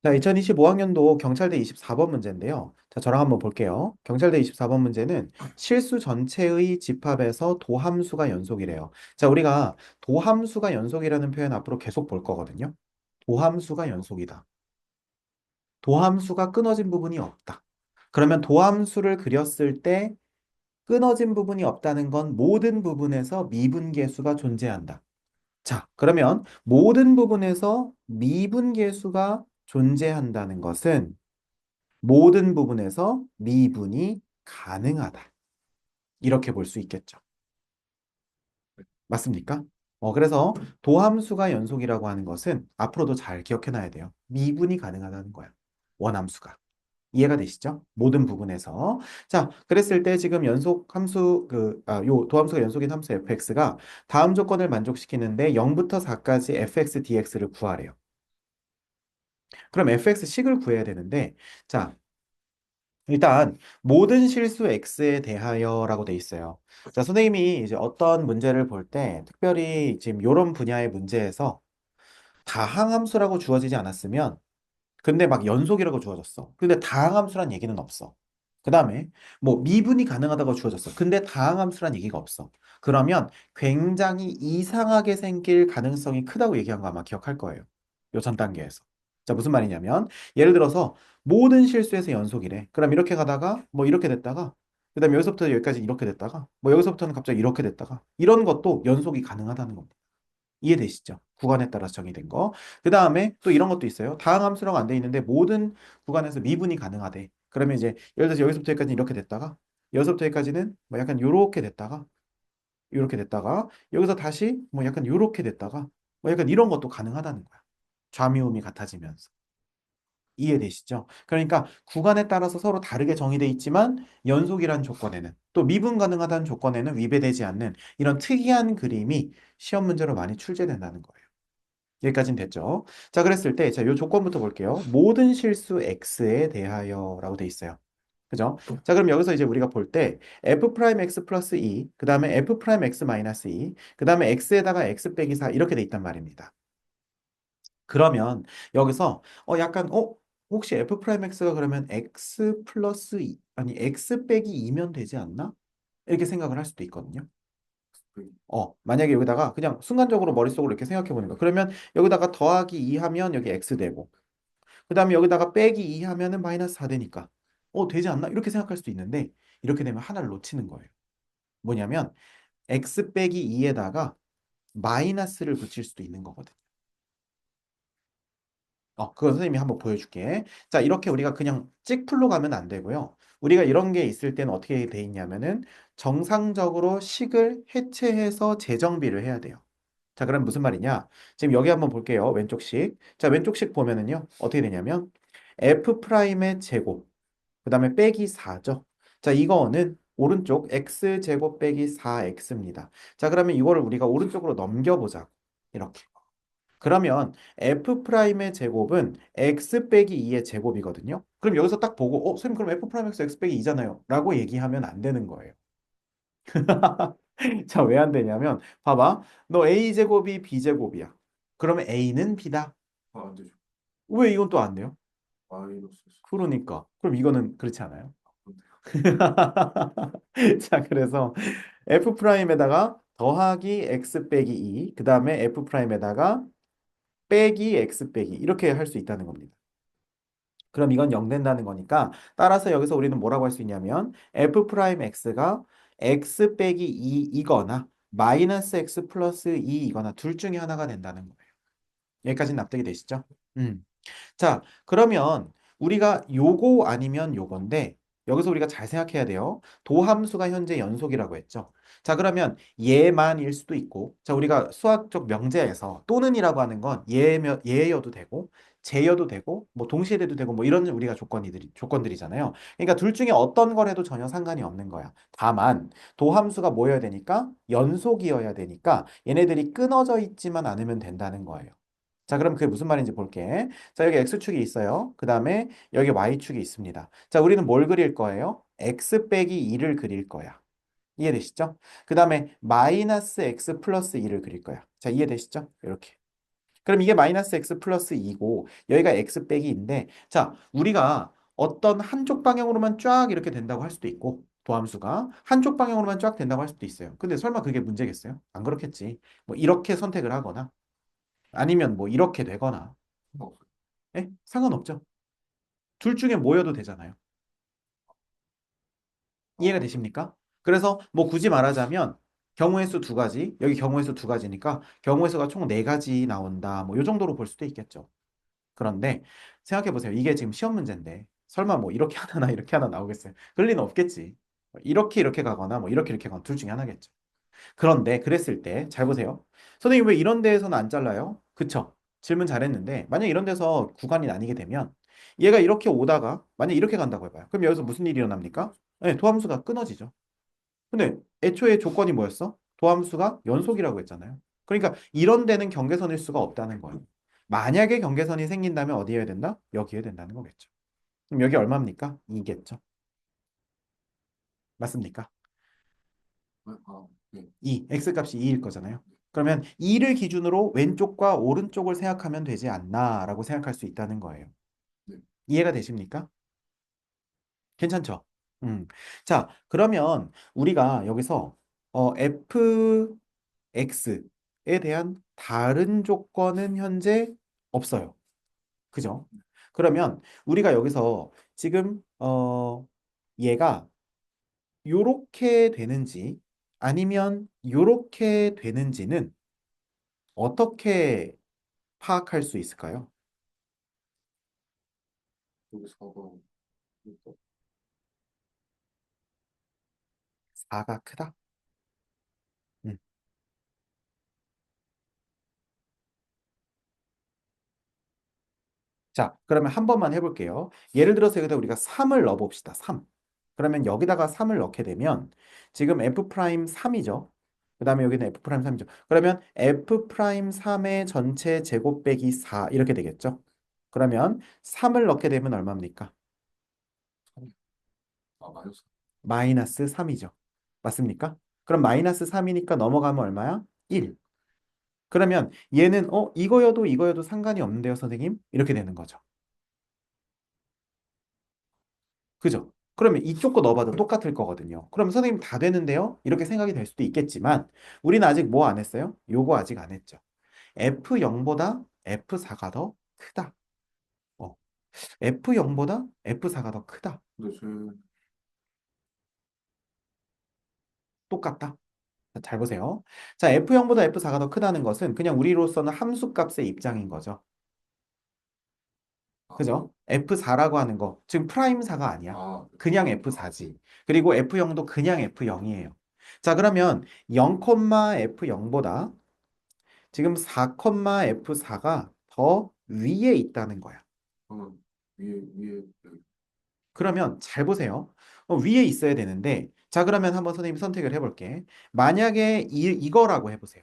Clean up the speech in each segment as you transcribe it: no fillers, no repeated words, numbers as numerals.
자, 2025학년도 경찰대 24번 문제인데요. 자, 저랑 한번 볼게요. 경찰대 24번 문제는 실수 전체의 집합에서 도함수가 연속이래요. 자, 우리가 도함수가 연속이라는 표현 앞으로 계속 볼 거거든요. 도함수가 연속이다. 도함수가 끊어진 부분이 없다. 그러면 도함수를 그렸을 때 끊어진 부분이 없다는 건 모든 부분에서 미분계수가 존재한다. 자, 그러면 모든 부분에서 미분계수가 존재한다는 것은 모든 부분에서 미분이 가능하다. 이렇게 볼 수 있겠죠. 맞습니까? 그래서 도함수가 연속이라고 하는 것은 앞으로도 잘 기억해 놔야 돼요. 미분이 가능하다는 거야. 원함수가. 이해가 되시죠? 모든 부분에서. 자, 그랬을 때 지금 연속 함수, 요 도함수가 연속인 함수 fx가 다음 조건을 만족시키는데 0부터 4까지 fx, dx를 구하래요. 그럼 fx식을 구해야 되는데, 자, 일단 모든 실수 x에 대하여라고 돼 있어요. 자, 선생님이 이제 어떤 문제를 볼 때 특별히 지금 이런 분야의 문제에서 다항함수라고 주어지지 않았으면 근데 막 연속이라고 주어졌어. 근데 다항함수란 얘기는 없어. 그 다음에 뭐 미분이 가능하다고 주어졌어. 근데 다항함수란 얘기가 없어. 그러면 굉장히 이상하게 생길 가능성이 크다고 얘기한 거 아마 기억할 거예요. 요 전 단계에서. 자, 무슨 말이냐면 예를 들어서 모든 실수에서 연속이래. 그럼 이렇게 가다가 뭐 이렇게 됐다가 그다음에 여기서부터 여기까지 이렇게 됐다가 뭐 여기서부터는 갑자기 이렇게 됐다가 이런 것도 연속이 가능하다는 겁니다. 이해되시죠? 구간에 따라서 정의된 거. 그 다음에 또 이런 것도 있어요. 다항함수라고 안 돼 있는데 모든 구간에서 미분이 가능하대. 그러면 이제 예를 들어서 여기서부터 여기까지 이렇게 됐다가 여기서부터 여기까지는 뭐 약간 요렇게 됐다가 요렇게 됐다가 여기서 다시 뭐 약간 요렇게 됐다가 뭐 약간 이런 것도 가능하다는 거야. 좌미우미 같아지면서. 이해되시죠? 그러니까 구간에 따라서 서로 다르게 정의돼 있지만 연속이라는 조건에는 또 미분 가능하다는 조건에는 위배되지 않는 이런 특이한 그림이 시험 문제로 많이 출제된다는 거예요. 여기까지는 됐죠. 자, 그랬을 때, 자, 요 조건부터 볼게요. 모든 실수 x에 대하여라고 돼 있어요. 그죠? 자, 그럼 여기서 이제 우리가 볼 때 f 프라임 x 플러스 2, 그 다음에 f 프라임 x 마이너스 2, 그 다음에 x에다가 x 빼기 4 이렇게 돼 있단 말입니다. 그러면 여기서 약간 혹시 f 프라임 x가 그러면 x 플러스 2, 아니 x 빼기 2면 되지 않나? 이렇게 생각을 할 수도 있거든요. 만약에 여기다가 그냥 순간적으로 머릿속으로 이렇게 생각해 보는 거. 그러면 여기다가 더하기 2 하면 여기 x 되고, 그 다음에 여기다가 빼기 2 하면은 마이너스 4 되니까, 되지 않나? 이렇게 생각할 수도 있는데, 이렇게 되면 하나를 놓치는 거예요. 뭐냐면, x 빼기 2에다가 마이너스를 붙일 수도 있는 거거든. 그건 선생님이 한번 보여줄게. 자, 이렇게 우리가 그냥 찍풀로 가면 안 되고요. 우리가 이런 게 있을 때는 어떻게 돼 있냐면은, 정상적으로 식을 해체해서 재정비를 해야 돼요. 자, 그럼 무슨 말이냐? 지금 여기 한번 볼게요. 왼쪽식. 자, 왼쪽식 보면은요. 어떻게 되냐면 f 프라임의 제곱, 그다음에 빼기 4죠. 자, 이거는 오른쪽 x 제곱 빼기 4x입니다. 자, 그러면 이거를 우리가 오른쪽으로 넘겨보자. 이렇게. 그러면 f 프라임의 제곱은 x 빼기 2의 제곱이거든요. 그럼 여기서 딱 보고, 선생님 그럼 f 프라임 x 빼기 2잖아요. 라고 얘기하면 안 되는 거예요. 자, 왜 안 되냐면, 봐봐. 너 a제곱이 b제곱이야. 그러면 a는 b다. 안 되죠. 왜 이건 또 안 돼요? 마이너스 그러니까. 그럼 이거는 그렇지 않아요? 그런데 자, 그래서 f 프라임에다가 더하기 x 빼기 2, 그 다음에 f 프라임에다가 빼기 x 빼기 이렇게 할 수 있다는 겁니다. 그럼 이건 0 된다는 거니까 따라서 여기서 우리는 뭐라고 할 수 있냐면 f 프라임 x가 x 빼기 2이거나 마이너스 x 플러스 2이거나 둘 중에 하나가 된다는 거예요. 여기까지 납득이 되시죠? 음. 자, 그러면 우리가 요거 아니면 요건데 여기서 우리가 잘 생각해야 돼요. 도함수가 현재 연속이라고 했죠. 자, 그러면 얘만일 수도 있고 자, 우리가 수학적 명제에서 또는이라고 하는 건 얘여도 되고 쟤여도 되고 뭐 동시에 돼도 되고 뭐 이런 우리가 조건들이잖아요. 그러니까 둘 중에 어떤 거래도 전혀 상관이 없는 거야. 다만 도함수가 뭐여야 되니까 연속이어야 되니까 얘네들이 끊어져 있지만 않으면 된다는 거예요. 자, 그럼 그게 무슨 말인지 볼게. 자, 여기 X축이 있어요. 그 다음에 여기 Y축이 있습니다. 자, 우리는 뭘 그릴 거예요? X 빼기 2를 그릴 거야. 이해되시죠? 그 다음에 마이너스 X 플러스 2를 그릴 거야. 자, 이해되시죠? 이렇게. 그럼 이게 마이너스 x 플러스 2고 여기가 x 빼기 2인데 자, 우리가 어떤 한쪽 방향으로만 쫙 이렇게 된다고 할 수도 있고 도함수가 한쪽 방향으로만 쫙 된다고 할 수도 있어요. 근데 설마 그게 문제겠어요? 안 그렇겠지. 뭐 이렇게 선택을 하거나 아니면 뭐 이렇게 되거나 예? 상관없죠. 둘 중에 뭐여도 되잖아요. 이해가 되십니까? 그래서 뭐 굳이 말하자면 경우의 수 두 가지, 여기 경우의 수 두 가지니까 경우의 수가 총 네 가지 나온다. 뭐 이 정도로 볼 수도 있겠죠. 그런데 생각해 보세요. 이게 지금 시험 문제인데 설마 뭐 이렇게 하나나 이렇게 하나 나오겠어요? 그럴 리는 없겠지. 이렇게 이렇게 가거나 뭐 이렇게 가거나 둘 중에 하나겠죠. 그런데 그랬을 때 잘 보세요. 선생님 왜 이런 데에서는 안 잘라요? 그쵸? 질문 잘했는데 만약 이런 데서 구간이 나뉘게 되면 얘가 이렇게 오다가 만약 이렇게 간다고 해봐요. 그럼 여기서 무슨 일이 일어납니까? 네, 도함수가 끊어지죠. 근데 애초에 조건이 뭐였어? 도함수가 연속이라고 했잖아요. 그러니까 이런 데는 경계선일 수가 없다는 거예요. 만약에 경계선이 생긴다면 어디에 된다? 여기에 된다는 거겠죠. 그럼 여기 얼마입니까? 2겠죠. 맞습니까? 2, x값이 2일 거잖아요. 그러면 2를 기준으로 왼쪽과 오른쪽을 생각하면 되지 않나라고 생각할 수 있다는 거예요. 이해가 되십니까? 괜찮죠? 자, 그러면 우리가 여기서 fx에 대한 다른 조건은 현재 없어요. 그죠? 그러면 우리가 여기서 지금 얘가 요렇게 되는지 아니면 요렇게 되는지는 어떻게 파악할 수 있을까요? 4가 크다? 음. 자, 그러면 한 번만 해볼게요. 예를 들어서 여기다 우리가 3을 넣어봅시다. 3. 그러면 여기다가 3을 넣게 되면 지금 f'3이죠. 그 다음에 여기는 f'3이죠. 그러면 f'3의 전체 제곱 빼기 4 이렇게 되겠죠. 그러면 3을 넣게 되면 얼마입니까? 마이너스 3이죠. 맞습니까? 그럼 마이너스 3이니까 넘어가면 얼마야? 1. 그러면 얘는 이거여도 상관이 없는데요, 선생님? 이렇게 되는 거죠. 그죠? 그러면 이쪽 거 넣어봐도 똑같을 거거든요. 그럼 선생님 다 되는데요? 이렇게 생각이 될 수도 있겠지만 우리는 아직 뭐 안 했어요? 요거 아직 안 했죠. F0보다 F4가 더 크다. 어, F0보다 F4가 더 크다. 똑같다. 자, 잘 보세요. 자, F0보다 F4가 더 크다는 것은 그냥 우리로서는 함수값의 입장인 거죠. 그죠? F4라고 하는 거 지금 프라임 4가 아니야. 그냥 F4지. 그리고 F0도 그냥 F0이에요. 자, 그러면 0, F0보다 지금 4, F4가 더 위에 있다는 거야. 그러면 잘 보세요. 위에 있어야 되는데 자, 그러면 한번 선생님 선택을 해볼게. 만약에 이거라고 해보세요.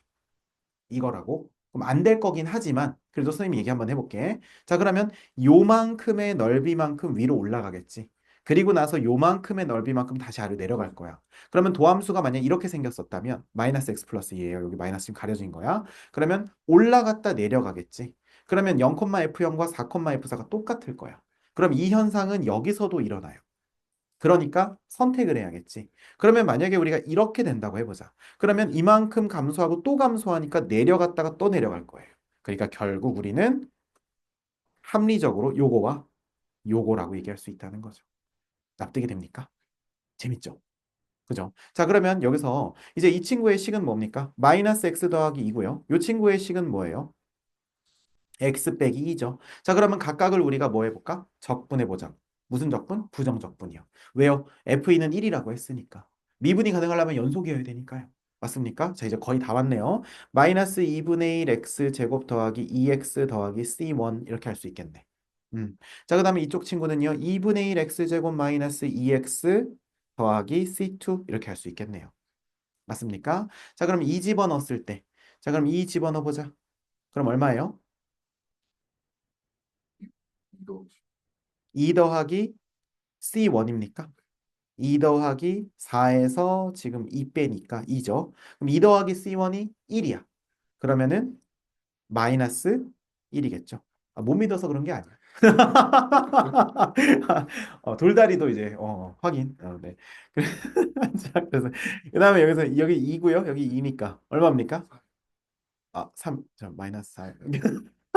이거라고. 그럼 안 될 거긴 하지만 그래도 선생님 얘기 한번 해볼게. 자, 그러면 요만큼의 넓이만큼 위로 올라가겠지. 그리고 나서 요만큼의 넓이만큼 다시 아래로 내려갈 거야. 그러면 도함수가 만약 이렇게 생겼었다면 마이너스 x 플러스 2예요. 여기 마이너스 지금 가려진 거야. 그러면 올라갔다 내려가겠지. 그러면 0,f0과 4,f4가 똑같을 거야. 그럼 이 현상은 여기서도 일어나요. 그러니까 선택을 해야겠지. 그러면 만약에 우리가 이렇게 된다고 해보자. 그러면 이만큼 감소하고 또 감소하니까 내려갔다가 또 내려갈 거예요. 그러니까 결국 우리는 합리적으로 요거와 요거라고 얘기할 수 있다는 거죠. 납득이 됩니까? 재밌죠? 그죠? 자, 그러면 여기서 이제 이 친구의 식은 뭡니까? 마이너스 x 더하기 2고요. 이 친구의 식은 뭐예요? x 빼기 2죠. 자, 그러면 각각을 우리가 뭐 해볼까? 적분해보자. 무슨 적분? 부정적분이요. 왜요? F는 1이라고 했으니까. 미분이 가능하려면 연속이어야 되니까요. 맞습니까? 자, 이제 거의 다 왔네요. 마이너스 2분의 1 x 제곱 더하기 2x 더하기 c1 이렇게 할 수 있겠네. 자, 그 다음에 이쪽 친구는요. 2분의 1 x 제곱 마이너스 2x 더하기 c2 이렇게 할 수 있겠네요. 맞습니까? 자, 그럼 2 집어넣었을 때. 자, 그럼 2 집어넣어보자. 그럼 얼마예요? 2 더하기 C1입니까? 2 더하기 4에서 지금 2 빼니까 2죠. 그럼 2 더하기 C1이 1이야. 그러면은 마이너스 1이겠죠. 아, 못 믿어서 그런 게 아니야. 돌다리도 이제 확인. 네. 자, 그래서 그다음에 여기서 여기 2고요. 여기 2니까 얼마입니까? 아, 3. 자, 마이너스 4.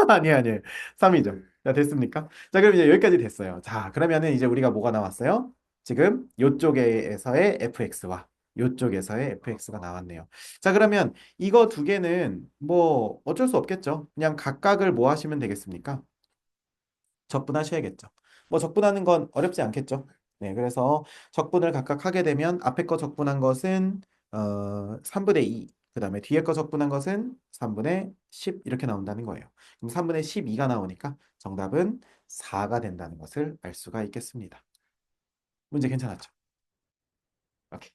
아니 아니에요. 3이죠. 자, 됐습니까? 자, 그럼 이제 여기까지 됐어요. 자, 그러면은 이제 우리가 뭐가 나왔어요? 지금 요쪽에서의 fx와 요쪽에서의 fx가 나왔네요. 자, 그러면 이거 두 개는 뭐 어쩔 수 없겠죠. 그냥 각각을 뭐 하시면 되겠습니까? 적분하셔야겠죠. 뭐 적분하는 건 어렵지 않겠죠. 네, 그래서 적분을 각각 하게 되면 앞에 거 적분한 것은 3분의 2, 그 다음에 뒤에 거 적분한 것은 3분의 10 이렇게 나온다는 거예요. 그럼 3분의 12가 나오니까 정답은 4가 된다는 것을 알 수가 있겠습니다. 문제 괜찮았죠? 오케이.